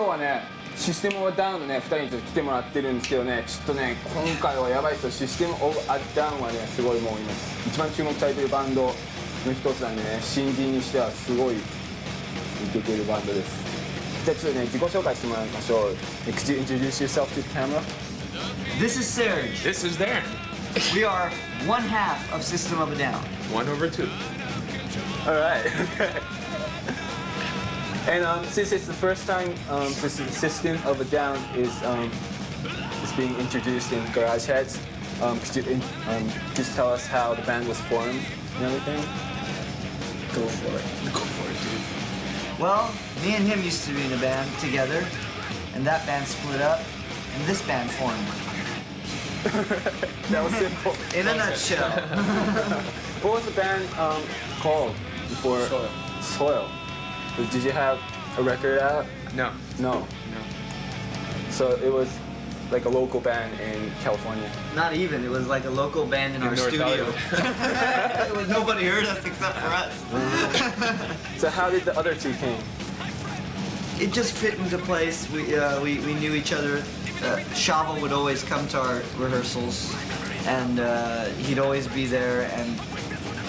今日はねシステムオブダウンのね2人にちょっと来てもらってるんですけどね、ちょっとね今回はやばいですよ。システムオブダウンはねすごいもう今一番注目されてるバンドの一つなんでね、新人にしてはすごいイケてるバンドです。じゃあちょっとね自己紹介してもらいましょう。Could you introduce yourself to the camera? This is Serge. This is Darren. We are one half of System of a Down. 1/2. Alright, okay. And since it's the first time System of a Down is being introduced in Garage Heads, could you just tell us how the band was formed and everything? Go for it. Go for it, dude. Well, me and him used to be in a band together, and that band split up, and this band formed. That was simple. In a nutshell. What was the band called before? Soil. Did you have a record out? No. No. So it was like a local band in California. Not even. It was like a local band in our North studio. Nobody heard us except for us. So how did the other two came? It just fit into place. We knew each other. Shavo would always come to our rehearsals, and he'd always be there. And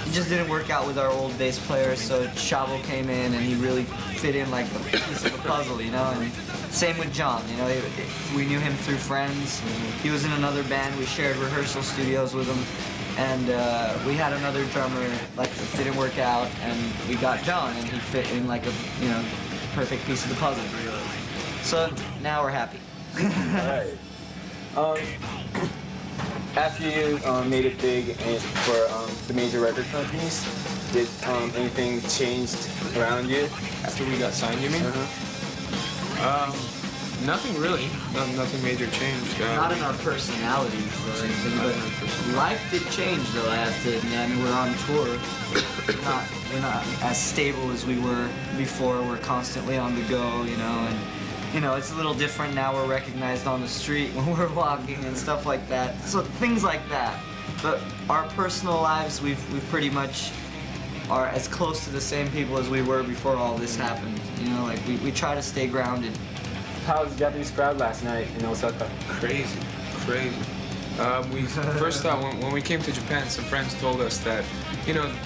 it just didn't work out with our old bass player, so Shavo came in, and he really fit in like a piece of a puzzle, you know. And same with John, you know. We knew him through friends. He was in another band. We shared rehearsal studios with him, and we had another drummer. Like it didn't work out, and we got John, and he fit in like a perfect piece of the puzzle. So now we're happy. Alright. After you made it big for the major record companies, did anything changed around you? After we got signed, you mean? Nothing really. Nothing major changed. Not in our personalities or anything, but life did change though, I have to admit. I mean, we're on tour. We're not as stable as we were before. We're constantly on the go, you know, and it's a little different now. We're recognized on the street when we're walking and stuff like that. So things like that. But our personal lives, we've pretty much are as close to the same people as we were before all this happened. You know, like we try to stay grounded. How was the Japanese crowd last night in Osaka? Crazy. We first thought when we came to Japan, some friends told us that,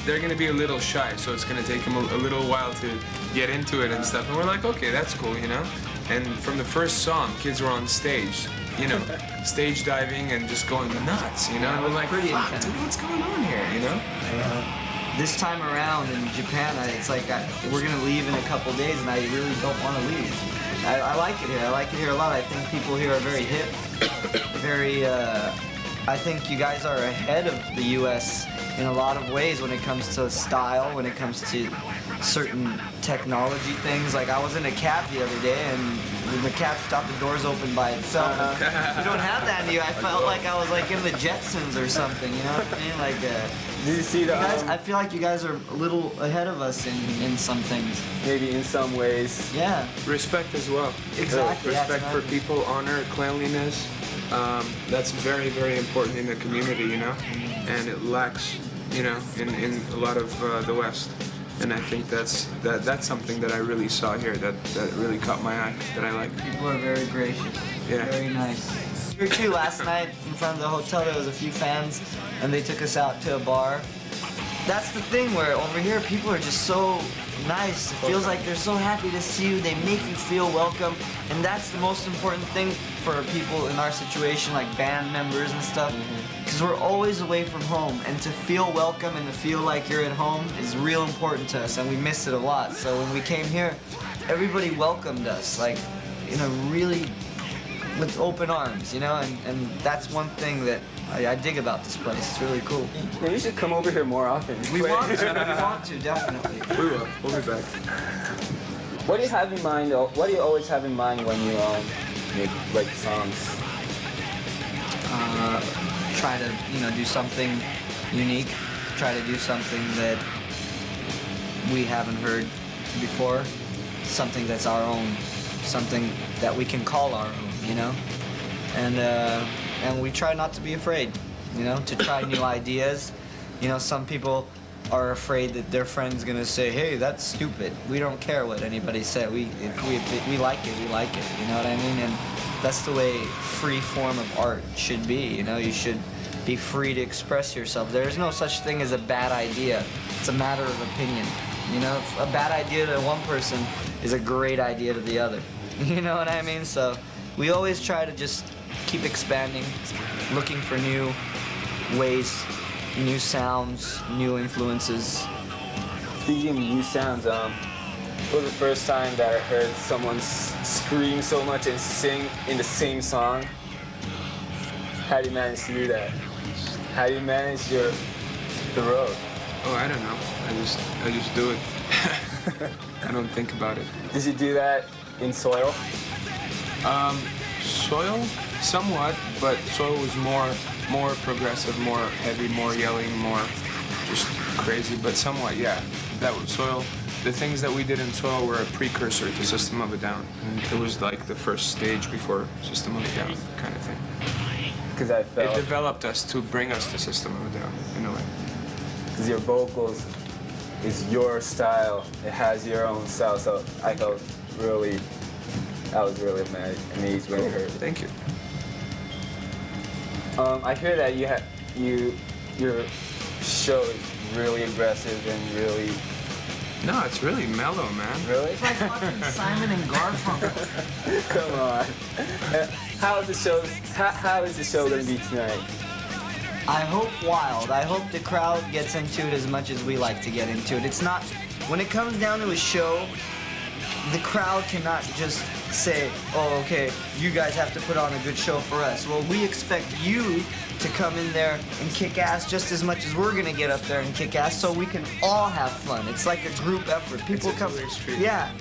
they're gonna be a little shy, so it's gonna take them a little while to get into it and stuff. And we're like, okay, that's cool, And from the first song, kids were on stage, stage diving and just going nuts, And we're like, fuck, dude, what's going on here, This time around in Japan, it's like we're gonna leave in a couple days, and I really don't want to leave. I like it here. I like it here a lot. I think people here are very hip, very. I think you guys are ahead of the U.S. in a lot of ways when it comes to style, when it comes to certain technology things. Like I was in a cab the other day, and when the cab stopped, the doors opened by itself. You don't have that in you. I felt like I was like in the Jetsons or something. You know what I mean? Like. Did you see the? I feel like you guys are a little ahead of us in some things. Maybe in some ways. Yeah. Respect as well. Exactly. Respect for people, honor, cleanliness. That's very, very important in the community, And it lacks, in a lot of the West. And I think that's something that I really saw here that really caught my eye, that I like. People are very gracious. Yeah. Very nice. Here too, last night in front of the hotel there was a few fans, and they took us out to a bar. That's the thing where over here people are just so nice. It feels like they're so happy to see you. They make you feel welcome, and that's the most important thing for people in our situation, like band members and stuff. Because we're always away from home, and to feel welcome and to feel like you're at home is real important to us, and we miss it a lot. So when we came here, everybody welcomed us, like in a really with open arms, and that's one thing that I dig about this place. It's really cool. Yeah, you should come over here more often. We want to, definitely. We will. We'll be back. What do you have in mind? What do you always have in mind when you write songs? Try to, do something unique. Try to do something that we haven't heard before. Something that's our own. Something that we can call our own, And we try not to be afraid, to try new ideas. Some people are afraid that their friend's gonna say, "Hey, that's stupid." We don't care what anybody said. If we like it, we like it. You know what I mean? And that's the way free form of art should be. You know, you should be free to express yourself. There is no such thing as a bad idea. It's a matter of opinion. You know, a bad idea to one person is a great idea to the other. You know what I mean? So we always try to just keep expanding, looking for new ways, new sounds, new influences. Speaking of new sounds, it was the first time that I heard someone scream so much and sing in the same song. How do you manage to do that? How do you manage the road? Oh, I don't know. I just do it. I don't think about it. Did you do that in Soil? Soil, somewhat, but Soil was more progressive, more heavy, more yelling, more just crazy, but somewhat, yeah. That was Soil. The things that we did in Soil were a precursor to System of a Down. And it was like the first stage before System of a Down kind of thing. Because I felt... It developed us to bring us to System of a Down, in a way. Because your vocals is your style. It has your own style, so I was really amazed when I heard it. Thank you. I hear that your show is really aggressive and really... No, it's really mellow, man. Really? It's like fucking Simon and Garfunkel. Come on. How is the show going to be tonight? I hope wild. I hope the crowd gets into it as much as we like to get into it. It's not, when it comes down to a show, the crowd cannot just say, "Oh, okay, you guys have to put on a good show for us." Well, we expect you to come in there and kick ass just as much as we're gonna get up there and kick ass, so we can all have fun. It's like a group effort. People It's a come, two-way street. yeah.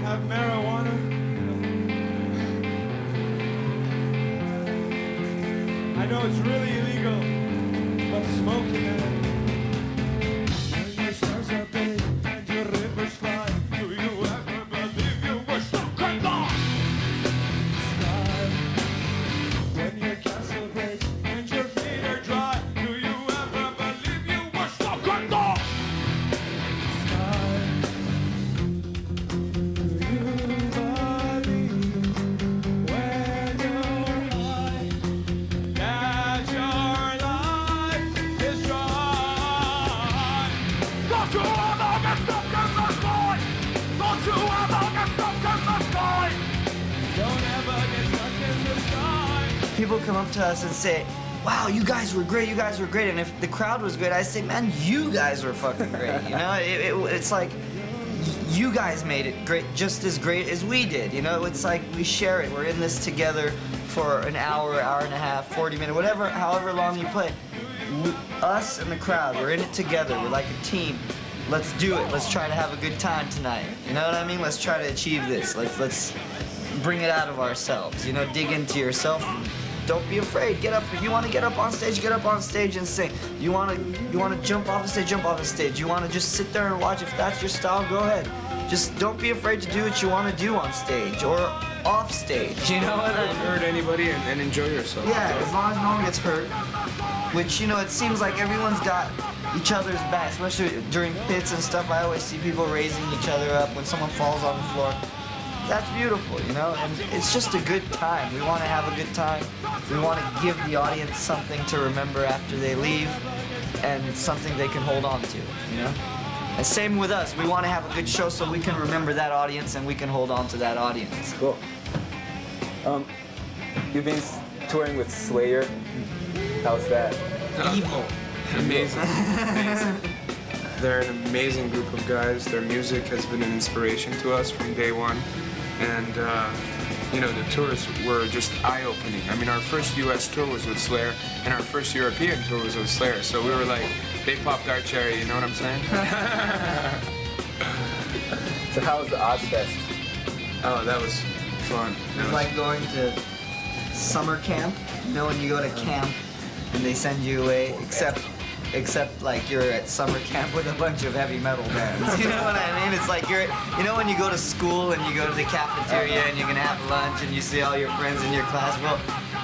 have marijuana? I know it's really illegal, but smoking it. When your stars are big and your rivers fly, do you ever believe you were stuck in the sky? When your castle breaks and your feet are dry, do you ever believe you were stuck in the sky? Do you believe when you're high that your life is dry? Don't you ever get stuck in the sky? Don't you ever get stuck in the sky? Don't ever get stuck in the sky. People come up to us and say, wow, you guys were great, you guys were great. And if the crowd was great, I say, man, you guys were fucking great. You know, it's like, you guys made it great, just as great as we did. You know, it's like we share it. We're in this together for an hour, hour and a half, 40 minutes, whatever, however long you play. Us and the crowd, we're in it together. We're like a team. Let's do it. Let's try to have a good time tonight. You know what I mean? Let's try to achieve this. Let's bring it out of ourselves. You know, dig into yourself. Don't be afraid. Get up. If you want to get up on stage, get up on stage and sing. You want to jump off the stage, jump off the stage. You want to just sit there and watch. If that's your style, go ahead. Just don't be afraid to do what you want to do on stage or off stage. You know what I mean? Don't hurt anybody and enjoy yourself. Yeah, as long as no one gets hurt. Which, you know, it seems like everyone's got each other's back, especially during pits and stuff. I always see people raising each other up when someone falls on the floor. That's beautiful, you know, and it's just a good time. We want to have a good time. We want to give the audience something to remember after they leave and something they can hold on to, you know? And same with us. We want to have a good show so we can remember that audience and we can hold on to that audience. Cool. You've been touring with Slayer. How's that? Evil. Amazing. Amazing. They're an amazing group of guys. Their music has been an inspiration to us from day one. And, you know, the tours were just eye-opening. I mean, our first U.S. tour was with Slayer, and our first European tour was with Slayer. So we were like, they popped our cherry, you know what I'm saying? So how was the Ozfest? Oh, that was fun. That It's was- like going to summer camp. You know when you go to camp and they send you away, except like you're at summer camp with a bunch of heavy metal bands. You know what I mean? It's like you know when you go to school and you go to the cafeteria and you're gonna have lunch and you see all your friends in your class. Well,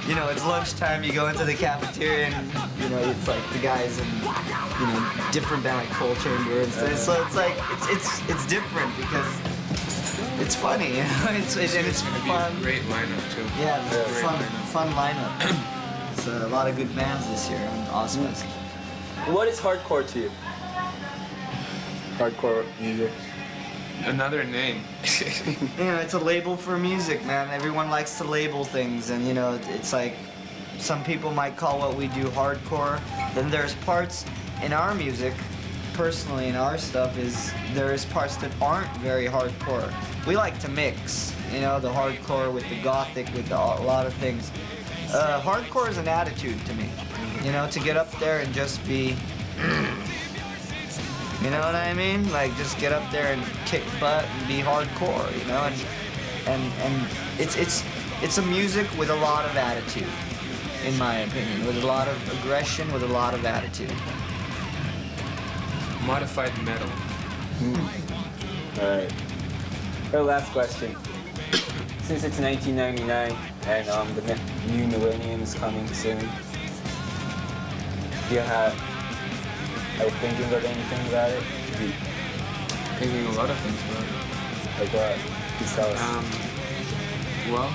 you know, it's lunchtime, you go into the cafeteria and, you know, it's like the guys in, you know, different band like Coal Chamber and stuff. So it's like, it's different because it's funny, you know? It's gonna be fun. a great lineup too. Yeah, it's a Great fun lineup. It's a lot of good bands this year on Ozfest. What is hardcore to you? Hardcore music. Another name. You know, it's a label for music, man. Everyone likes to label things, and you know, it's like some people might call what we do hardcore. Then there's parts in our music, personally in our stuff, there's parts that aren't very hardcore. We like to mix, you know, the hardcore with the gothic, with a lot of things. Hardcore is an attitude to me, you know, to get up there and just be. You know what I mean? Like, just get up there and kick butt and be hardcore, you know? And it's a music with a lot of attitude, in my opinion, with a lot of aggression, with a lot of attitude. Modified metal. All right. Our last question. Since it's 1999 and the new millennium is coming soon, are you thinking of anything about it? Thinking a lot of things about it. Like what? Just tell us. Well,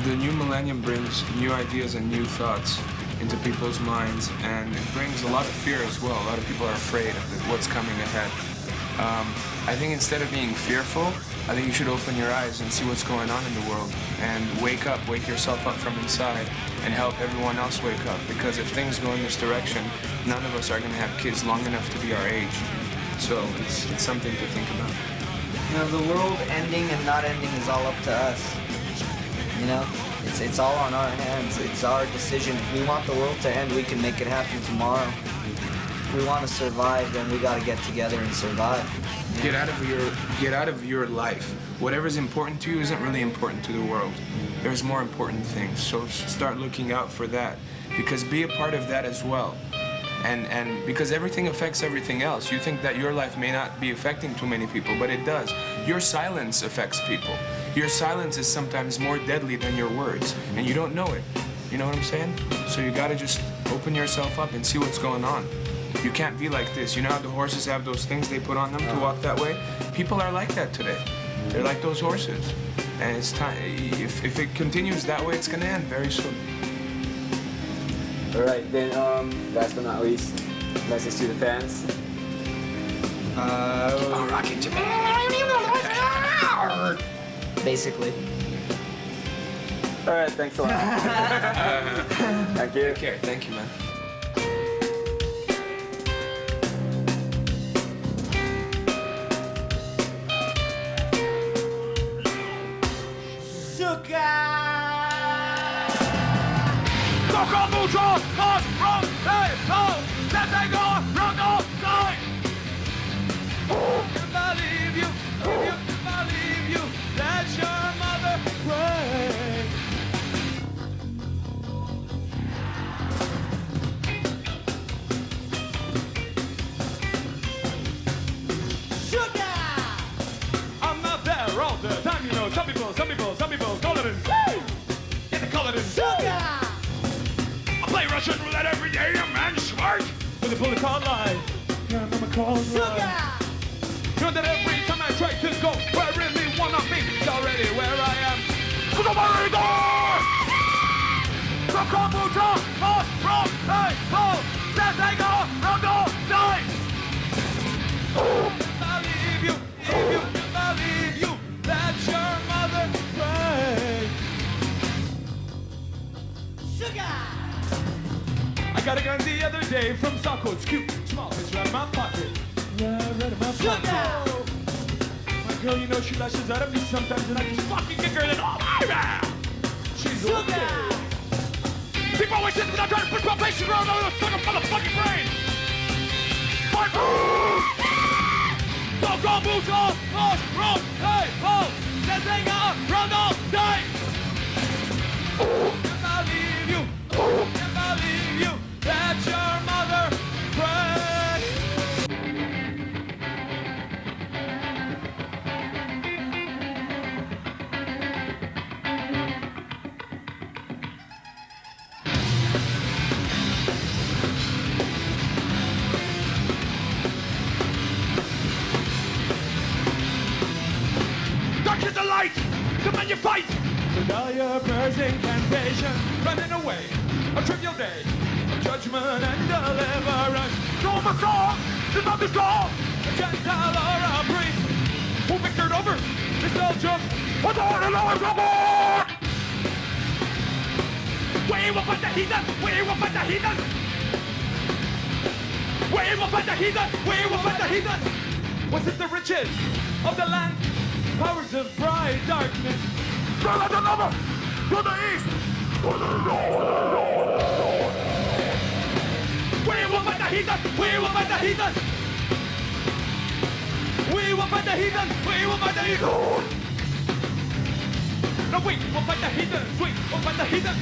the new millennium brings new ideas and new thoughts into people's minds, and it brings a lot of fear as well. A lot of people are afraid of what's coming ahead. I think instead of being fearful, I think you should open your eyes and see what's going on in the world and wake yourself up from inside and help everyone else wake up. Because if things go in this direction, none of us are going to have kids long enough to be our age. So it's something to think about. You know, the world ending and not ending is all up to us. You know, it's all on our hands. It's our decision. If we want the world to end, we can make it happen tomorrow. If we want to survive, then we got to get together and survive. get out of your life. Whatever's important to you isn't really important to the world. There's more important things. So start looking out for that, because be a part of that as well. And because everything affects everything else. You think that your life may not be affecting too many people, but it does. Your silence affects people. Your silence is sometimes more deadly than your words, and you don't know it. You know what I'm saying? So you gotta just open yourself up and see what's going on. You can't be like this. You know how the horses have those things they put on them to walk that way? People are like that today. They're like those horses. And it's time, if it continues that way, it's gonna end very soon. Alright, then last but not least, message to the fans. Keep on rocking Japan. Basically. Alright, thanks a lot. Thank you. Take care. Thank you, man. Some people call it in. Get the color in. Sugar! I play Russian roulette every day, a man smart. With a bullet called life. Yeah, I'm a call Sugar! You know that every time I try to go where I really wanna be, it's already where I am. Sugar Marigo! So kombucha, hot, from, hey, ho, says I go, run, go, die. Believe you, if you believe you, that's your mother pray. Sugar! I got a gun the other day from Socko. It's cute, small, it's right in my pocket. Yeah, right in my pocket. My girl, you know she lashes out at me sometimes and I just fucking kick her in all my. She's okay. People always say that I'm trying to push my face around over the sucker motherfucking brain. My so kombucha, hot, from, hey, ho, says they go, run, go, die. Can't believe you, can't believe you, that's your mother pray. Dark is the light, come on you fight. With all your prayers incantation, running away, a trivial day of judgment and deliverance. No more song, there's not the song. A Gentile or a priest who victored over this Belgium. What's on the Lord's aboard? We will fight the heathen, we will fight the heathen. We will fight the heathen, we will fight the heathen. Was it the riches of the land? Powers of bright darkness. Turn like another to the east, to the north. We will fight the heathen. We will fight the heathen. We will fight the heathen. We will fight the heathen. No, we will fight the heathen. We will fight the heathen.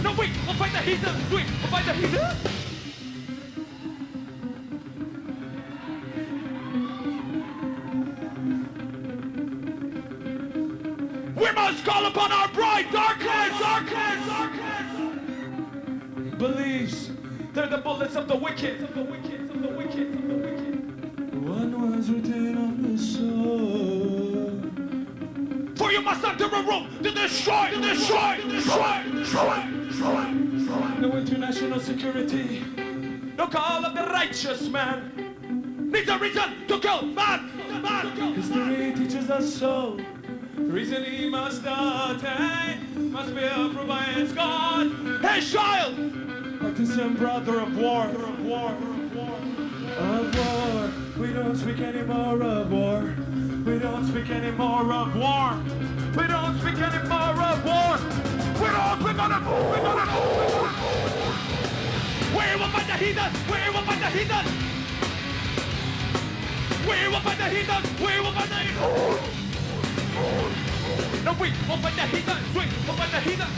No, we will fight the heathen. We will fight the heathen. We must call upon our bright darkness, darkness, darkness. Beliefs, they're the bullets of the wicked, of the wicked, of the wicked, of the wicked. One was written on the soul. For you must enter a room to destroy, to destroy, to destroy, to destroy, destroy, destroy. No international security, no call of the righteous man. Needs a reason to kill man, man. History teaches us so. The reason he must attain must be approved by his God. Hey, child! Partisan brother of war, of war, of war, of war. We don't speak anymore of war. We don't speak anymore of war. We don't speak anymore of war. We don't speak on it. We don't. We will fight the heathen. We will fight the heathen. We will find the heathens. We will find the heathens. No, we will find the heathens. We will find the heathens.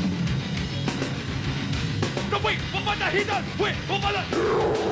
No, we will find the heathens. We will find the